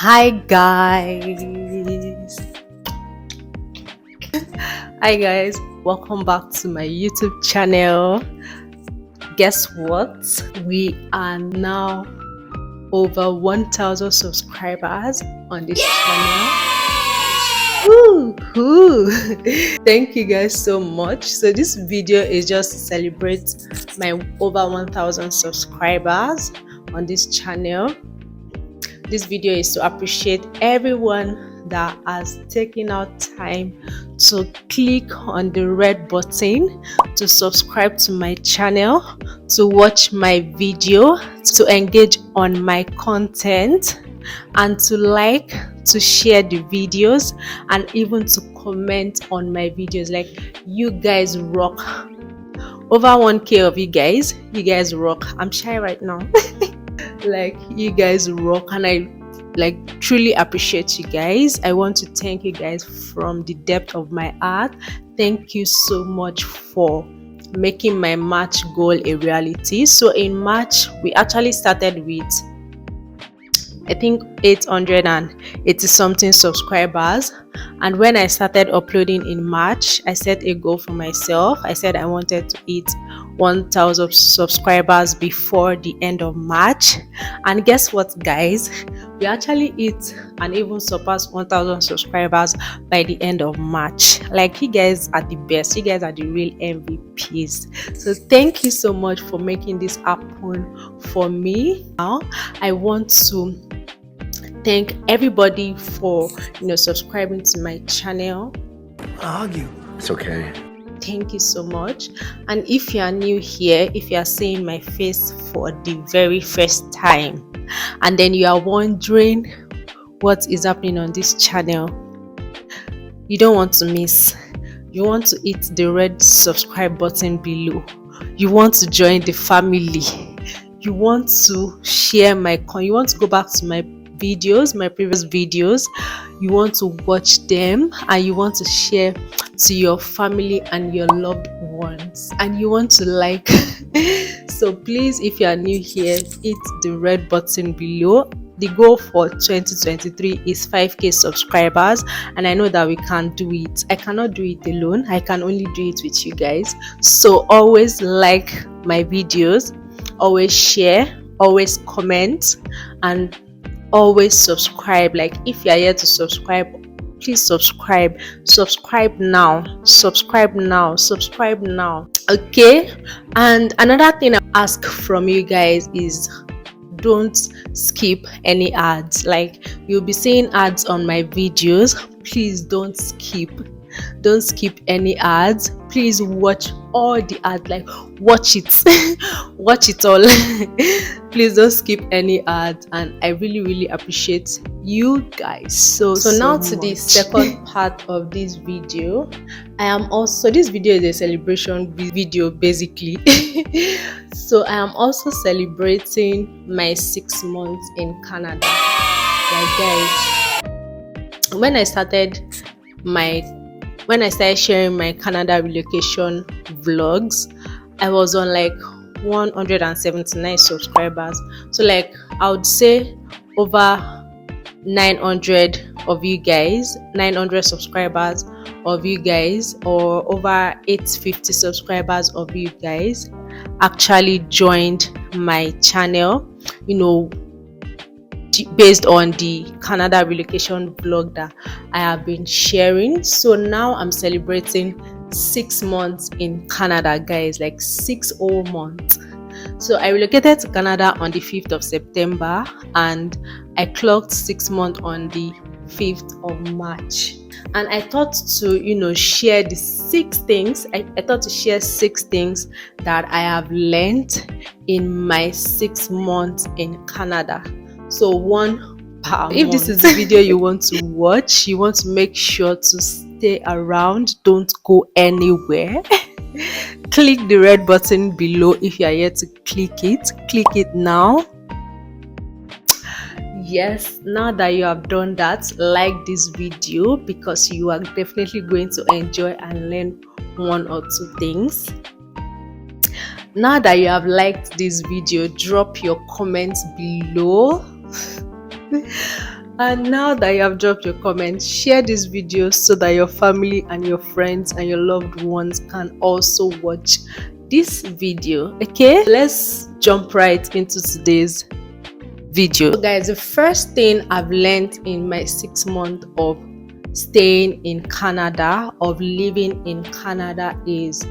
Hi guys. Hi guys, welcome back to my YouTube channel. Guess what? We are now over 1,000 subscribers on this channel. Woo! Thank you guys so much. So this video is just to celebrate my over 1,000 subscribers on this channel. This video is to appreciate everyone that has taken out time to click on the red button to subscribe to my channel, to watch my video, to engage on my content, and to like, to share the videos, and even to comment on my videos. Like, you guys rock. Over 1K of you guys rock. I'm shy right now. Like, you guys rock, and I truly appreciate you guys. I want to thank you guys from the depth of my heart. Thank you so much for making my March goal a reality. So in March, we actually started with, I think, 880 something subscribers. And when I started uploading in March, I set a goal for myself. I said I wanted to hit 1,000 subscribers before the end of March. And guess what, guys? We actually hit and even surpassed 1,000 subscribers by the end of March. Like, you guys are the best. You guys are the real MVPs. So thank you so much for making this happen for me. Now I want to thank everybody for subscribing to my channel. I'll hug you. It's okay. Thank you so much. And if you are new here, if you are seeing my face for the very first time, and then you are wondering what is happening on this channel, you don't want to miss. You want to hit the red subscribe button below. You want to join the family. You want to share you want to go back to my videos, my previous videos. You want to watch them, and you want to share to your family and your loved ones, and you want to like. So please, if you are new here, hit the red button below. The goal for 2023 is 5K subscribers, and I know that we can do it. I cannot do it alone. I can only do it with you guys. So always like my videos, always share, always comment, and always subscribe. Like, if you are here to subscribe, please subscribe now, okay? And another thing I ask from you guys is, don't skip any ads. Like, you'll be seeing ads on my videos. Please don't skip any ads. Please watch all the ads. Like, watch it watch it all. Please don't skip any ads, and I really appreciate you guys so now much. To the second part of this video, this video is a celebration video basically. So I am also celebrating my 6 months in Canada. Like, guys, when I started sharing my Canada relocation vlogs, I was on like 179 subscribers. So like, I would say over 900 of you guys, 900 subscribers of you guys, or over 850 subscribers of you guys actually joined my channel, based on the Canada relocation vlog that I have been sharing. So now I'm celebrating 6 months in Canada, guys, like 6 whole months. So I relocated to Canada on the 5th of September, and I clocked 6 months on the 5th of March. And I thought to share the 6 things. I thought to share 6 things that I have learned in my 6 months in Canada. So one per month. If this is the video you want to watch, you want to make sure to stay around. Don't go anywhere. Click the red button below if you are here to click it now. Yes, now that you have done that, like this video, because you are definitely going to enjoy and learn 1 or 2 things. Now that you have liked this video, drop your comments below. And now that you have dropped your comments, share this video so that your family and your friends and your loved ones can also watch this video. Okay, let's jump right into today's video. So guys, the first thing I've learned in my 6 months of staying in Canada, of living in Canada, is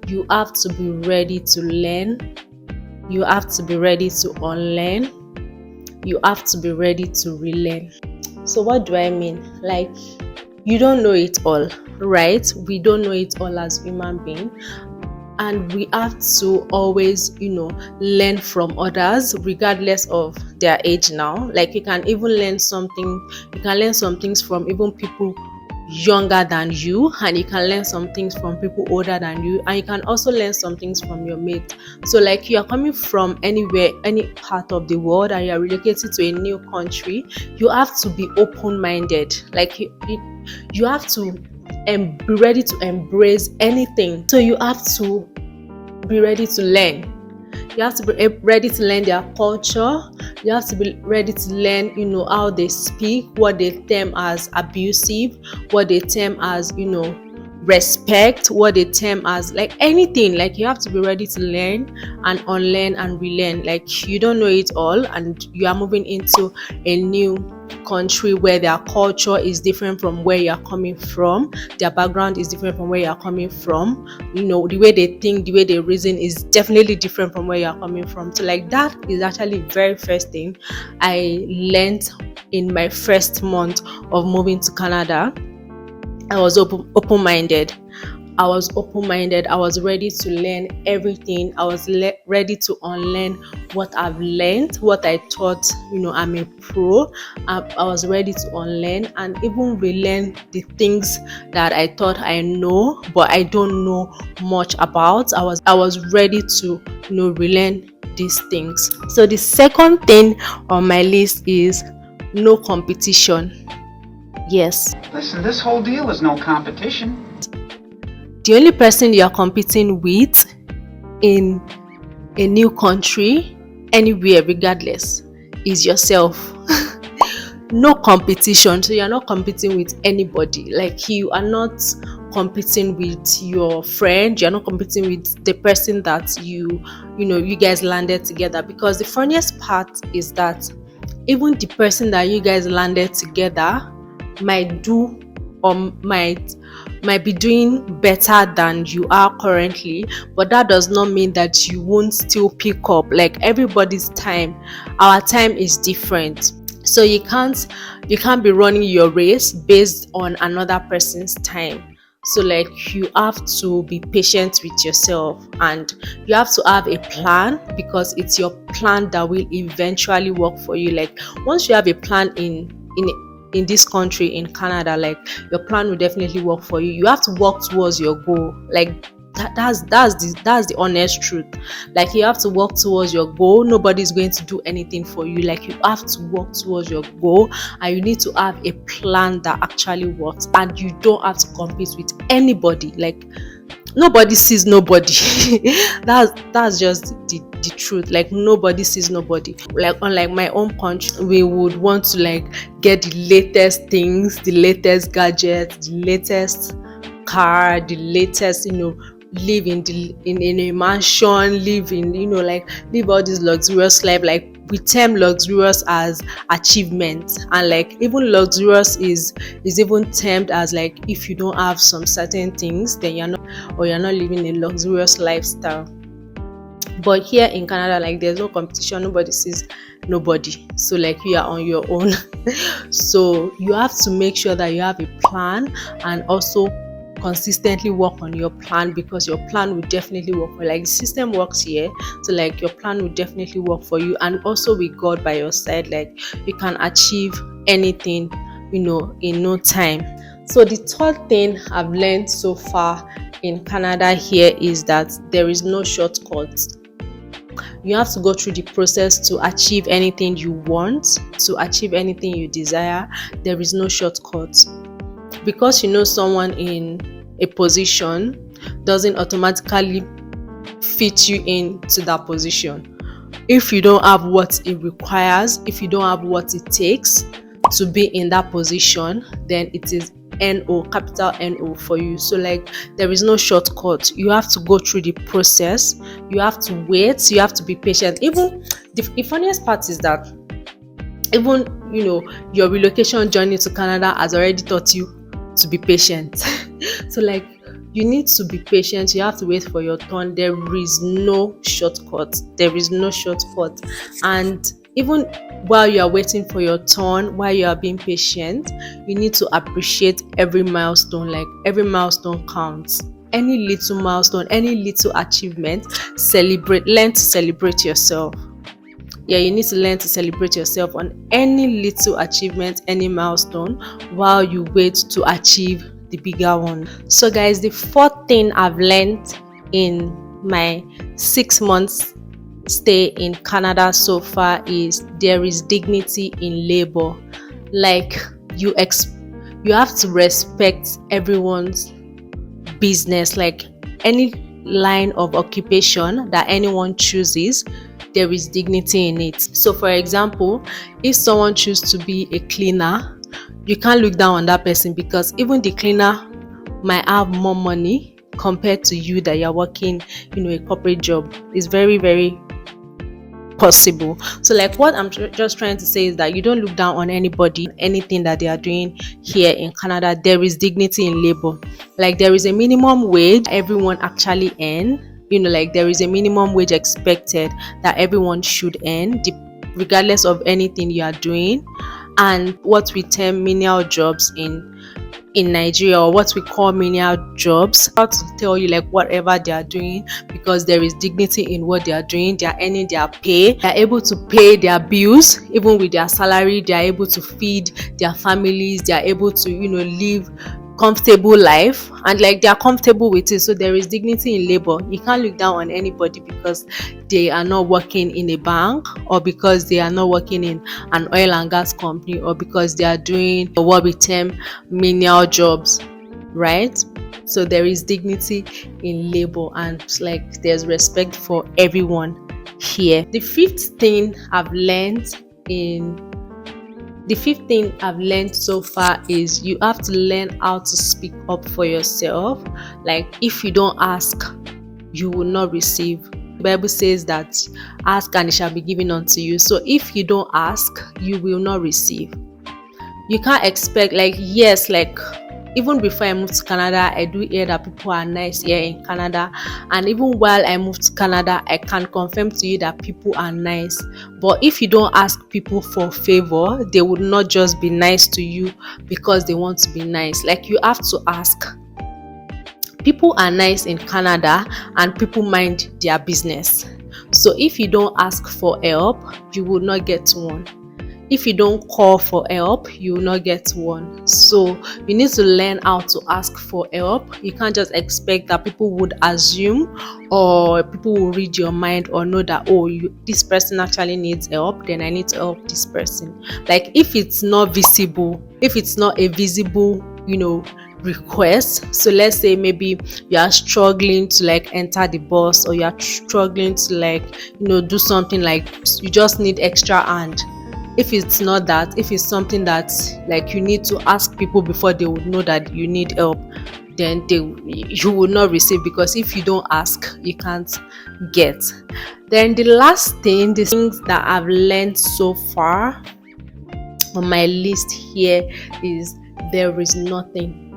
you have to be ready to learn, you have to be ready to unlearn, you have to be ready to relearn. So what do I mean? Like, you don't know it all, right? We don't know it all as human beings, and we have to always, learn from others regardless of their age. Now, like, you can learn some things from even people younger than you, and you can learn some things from people older than you, and you can also learn some things from your mate. So like, you are coming from anywhere, any part of the world, and you are relocated to a new country, you have to be open-minded. Like, you have to be ready to embrace anything. So you have to be ready to learn. You have to be ready to learn their culture. You have to be ready to learn, how they speak, what they term as abusive, what they term as, respect, what they term as, like, anything. Like, you have to be ready to learn and unlearn and relearn. Like, you don't know it all, and you are moving into a new country where their culture is different from where you are coming from, their background is different from where you are coming from, the way they think, the way they reason is definitely different from where you are coming from. So like, that is actually the very first thing I learned in my first month of moving to Canada. I was open-minded. I was ready to learn everything. I was ready to unlearn what I've learned, what I thought, I'm a pro. I was ready to unlearn and even relearn the things that I thought I know, but I don't know much about. I was ready to, relearn these things. So the second thing on my list is no competition. Yes. Listen, this whole deal is no competition. The only person you are competing with in a new country, anywhere, regardless, is yourself. No competition. So you're not competing with anybody. Like, you are not competing with your friend. You're not competing with the person that you guys landed together. Because the funniest part is that even the person that you guys landed together might do or might be doing better than you are currently, but that does not mean that you won't still pick up. Like, everybody's time, our time is different. So you can't be running your race based on another person's time. So like, you have to be patient with yourself, and you have to have a plan, because it's your plan that will eventually work for you. Like, once you have a plan in this country, in Canada, like, your plan will definitely work for you. You have to work towards your goal. Like, that's the honest truth. Like, you have to work towards your goal. Nobody's going to do anything for you. Like, you have to work towards your goal, and you need to have a plan that actually works, and you don't have to compete with anybody. Like, nobody sees nobody. that's just the truth. Like, nobody sees nobody. Like, unlike my own country, we would want to, like, get the latest things, the latest gadgets, the latest car, the latest, live in a mansion, live all this luxurious life. Like, we term luxurious as achievement, and like, even luxurious is even termed as, like, if you don't have some certain things, then you're not living a luxurious lifestyle. But here in Canada, like, there's no competition, nobody sees nobody. So like, you are on your own. So you have to make sure that you have a plan, and also consistently work on your plan, because your plan will definitely work for you. Like, the system works here, so like, your plan will definitely work for you. And also, with God by your side, like, you can achieve anything, in no time. So the third thing I've learned so far in Canada here is that there is no shortcut. You have to go through the process to achieve anything you want, to achieve anything you desire. There is no shortcut. Because someone in a position doesn't automatically fit you into that position. If you don't have what it requires, if you don't have what it takes to be in that position, then it is NO, capital NO for you. So like there is no shortcut. You have to go through the process. You have to wait. You have to be patient. Even the funniest part is that even your relocation journey to Canada has already taught you to be patient. So like you need to be patient. You have to wait for your turn. There is no shortcut. There is no shortcut. And even while you are waiting for your turn, while you are being patient, you need to appreciate every milestone. Like every milestone counts. Any little milestone, any little achievement, celebrate. Learn to celebrate yourself. Yeah, you need to learn to celebrate yourself on any little achievement, any milestone, while you wait to achieve the bigger one. So guys, the fourth thing I've learned in my 6 months stay in Canada so far is there is dignity in labor. Like you have to respect everyone's business. Like any line of occupation that anyone chooses, there is dignity in it. So for example, if someone chooses to be a cleaner, you can't look down on that person, because even the cleaner might have more money compared to you that you're working a corporate job. It's very, very possible. So like what I'm just trying to say is that you don't look down on anybody, anything that they are doing here in Canada. There is dignity in labor. Like there is a minimum wage everyone actually earn. Like there is a minimum wage expected that everyone should earn, regardless of anything you are doing. And what we term menial jobs in Nigeria, or what we call menial jobs, how to tell you like whatever they are doing, because there is dignity in what they are doing. They are earning their pay. They are able to pay their bills even with their salary. They are able to feed their families. They are able to live comfortable life, and like they are comfortable with it. So there is dignity in labor. You can't look down on anybody because they are not working in a bank, or because they are not working in an oil and gas company, or because they are doing what we term menial jobs, right? So there is dignity in labor, and like there's respect for everyone here. The fifth thing I've learned so far is you have to learn how to speak up for yourself. Like if you don't ask, you will not receive. The Bible says that ask and it shall be given unto you. So if you don't ask, you will not receive. You can't expect, even before I moved to Canada, I do hear that people are nice here in Canada. And even while I moved to Canada, I can confirm to you that people are nice. But if you don't ask people for favor, they would not just be nice to you because they want to be nice. Like you have to ask. People are nice in Canada and people mind their business. So if you don't ask for help, you will not get one. If you don't call for help, you will not get one. So you need to learn how to ask for help. You can't just expect that people would assume, or people will read your mind, or know that this person actually needs help, then I need to help this person. Like if it's not visible, if it's not a visible request. So let's say maybe you are struggling to enter the bus, or you are struggling to do something, like you just need extra hand. If it's not that, if it's something that you need to ask people before they would know that you need help, then you will not receive, because if you don't ask, you can't get. Then the last thing, the things that I've learned so far on my list here is there is nothing,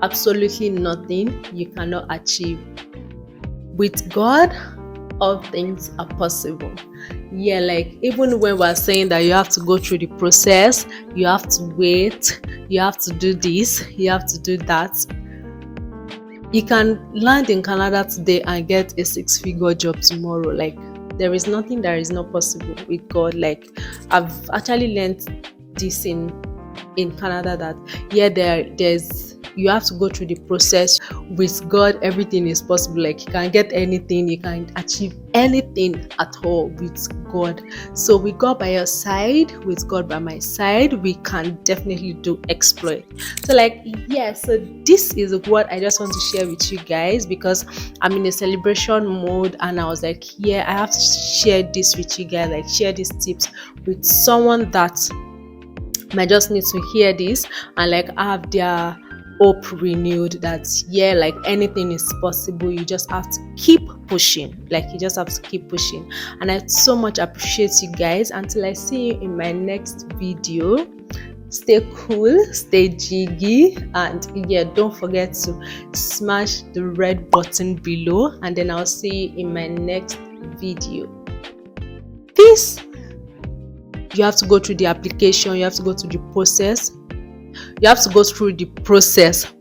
absolutely nothing you cannot achieve. With God, all things are possible. Yeah, even when we're saying that you have to go through the process, you have to wait, you have to do this, you have to do that. You can land in Canada today and get a 6-figure job tomorrow. There is nothing that is not possible with God. I've actually learned this in Canada, that there's you have to go through the process. With God, everything is possible. You can get anything, you can achieve anything at all with God. So with God by your side, with God by my side, we can definitely do exploit. So so this is what I just want to share with you guys, because I'm in a celebration mode, and I was I have to share this with you guys, share these tips with someone that might just need to hear this and like have their hope renewed that yeah, like anything is possible. You just have to keep pushing, like you just have to keep pushing. And I so much appreciate you guys. Until I see you in my next video, stay cool, stay jiggy, and yeah, don't forget to smash the red button below, and then I'll see you in my next video. Peace. You have to go through the application, you have to go through the process, you have to go through the process